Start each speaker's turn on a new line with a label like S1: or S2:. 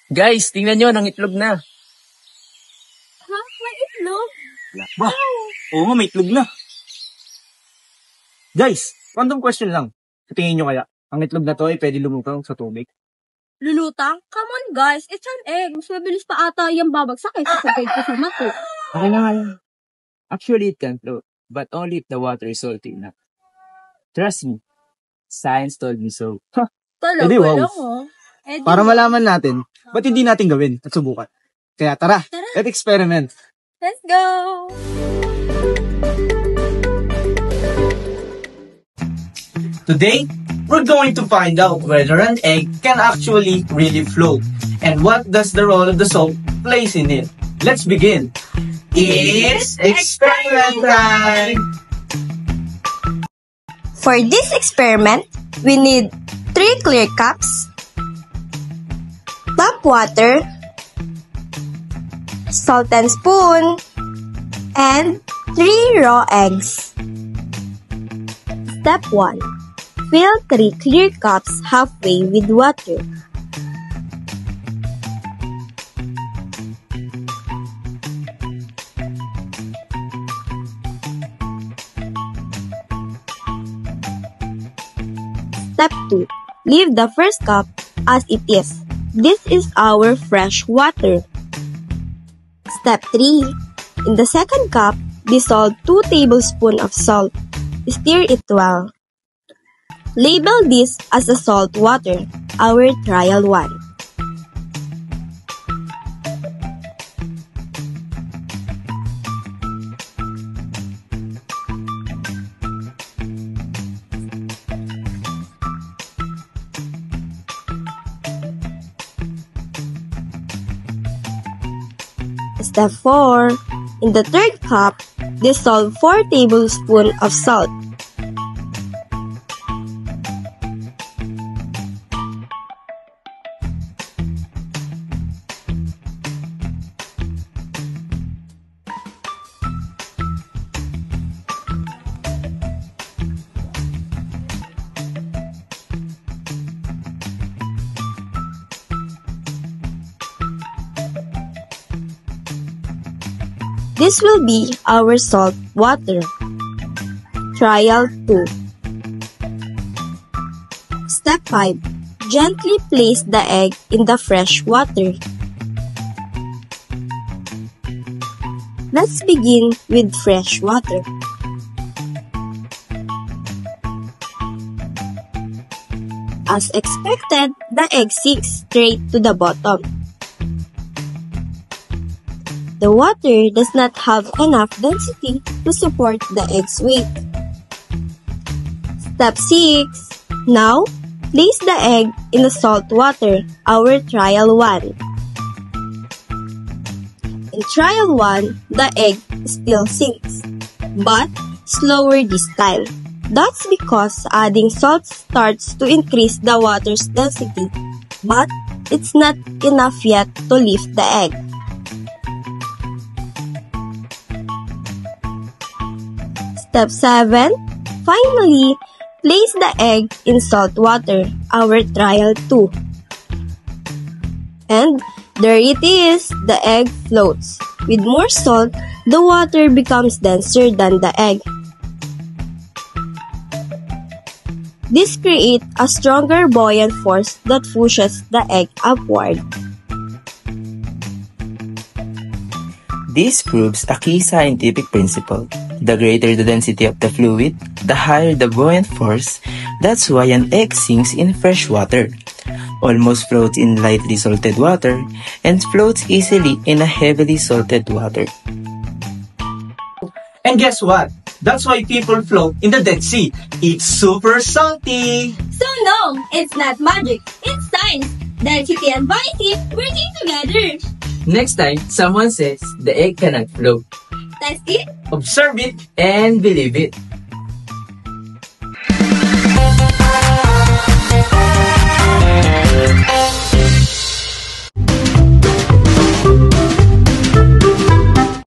S1: Guys, tingnan nyo, nang itlog na.
S2: Ha? May itlog?
S3: Ba? Oo nga, may itlog na. Guys, random question lang. Sa tingin nyo kaya, ang itlog na to ay pwede lumutang sa tubig?
S2: Lulutang? Come on guys, it's an egg. Mas mabilis pa ata yung babagsak kaysa sa egg ko sa mato.
S1: Okay na nga yan. Actually, it can float, but only if the water is salty enough. Trust me, science told me so.
S2: Talaga
S3: Edi, wow.
S2: lang oh. Edi,
S3: Para malaman natin, ba't hindi natin gawin at subukan? Kaya tara,
S2: Tara.
S3: let's experiment.
S2: let's go!
S3: Today, we're going to find out whether an egg can actually really float and what does the role of the salt plays in it. Let's begin. It's experiment time!
S2: For this experiment, we need 3 clear cups, tap water, salt and spoon, and 3 raw eggs. Step 1. Fill 3 clear cups halfway with water. Step 2. Leave the first cup as it is. This is our fresh water. Step 3. In the second cup, dissolve 2 tablespoons of salt. Stir it well. Label this as a salt water, our trial one. Step 4. In the third cup, dissolve 4 tablespoons of salt. This will be our salt water. Trial 2. Step 5. Gently place the egg in the fresh water. Let's begin with fresh water. As expected, the egg sinks straight to the bottom. The water does not have enough density to support the egg's weight. Step 6. Now, place the egg in the salt water, our trial 1. In trial 1, the egg still sinks, but slower this time. That's because adding salt starts to increase the water's density, but it's not enough yet to lift the egg. Step 7. Finally, place the egg in salt water, our trial 2. And there it is, the egg floats. With more salt, the water becomes denser than the egg. This creates a stronger buoyant force that pushes the egg upward.
S4: This proves a key scientific principle. The greater the density of the fluid, the higher the buoyant force. That's why an egg sinks in fresh water, almost floats in lightly salted water, and floats easily in a heavily salted water.
S3: And guess what? That's why people float in the Dead Sea. It's super salty!
S2: So no, it's not magic, it's science. Density and buoyancy working together.
S1: Next time, someone says the egg cannot float.
S2: Test it.
S3: Observe it!
S1: And believe it.